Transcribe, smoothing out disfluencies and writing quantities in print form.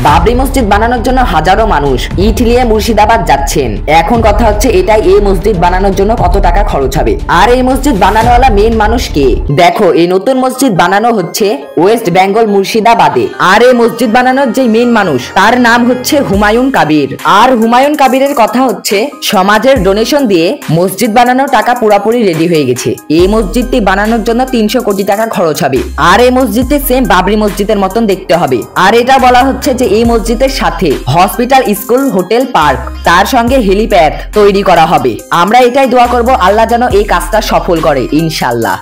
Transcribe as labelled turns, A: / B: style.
A: বাবরি মসজিদ বানানোর জন্য হাজারো মানুষ ইট নিয়ে মুর্শিদাবাদ যাচ্ছেন। এখন কথা হচ্ছে এটাই এই মসজিদ বানানোর জন্য কত টাকা খরচ হবে, আর এই মসজিদ বানানোওয়ালা মেন মানুষ কে? দেখো, এই নতুন মসজিদ বানানো হচ্ছে ওয়েস্ট বেঙ্গল মুর্শিদাবাদে। আর এই মসজিদ বানানোর যে মেন মানুষ তার নাম হচ্ছে হুমায়ুন কবির। আর হুমায়ুন কবিরের কথা হচ্ছে সমাজের ডোনেশন দিয়ে মসজিদ বানানোর টাকা পুরোপুরি রেডি হয়ে গেছে। এই মসজিদটি বানানোর জন্য 300 কোটি টাকা খরচ হবে। আর এই মসজিদটি সেম বাবরি মসজিদের মতন দেখতে হবে। আর এটা বলা হচ্ছে যে এই মসজিদের সাথে হসপিটাল, স্কুল, হোটেল, পার্ক, তার সঙ্গে হেলিপ্যাড তৈরি করা হবে। আমরা এটাই দোয়া করব আল্লাহ যেন এই কাজটা সফল করে, ইনশাআল্লাহ।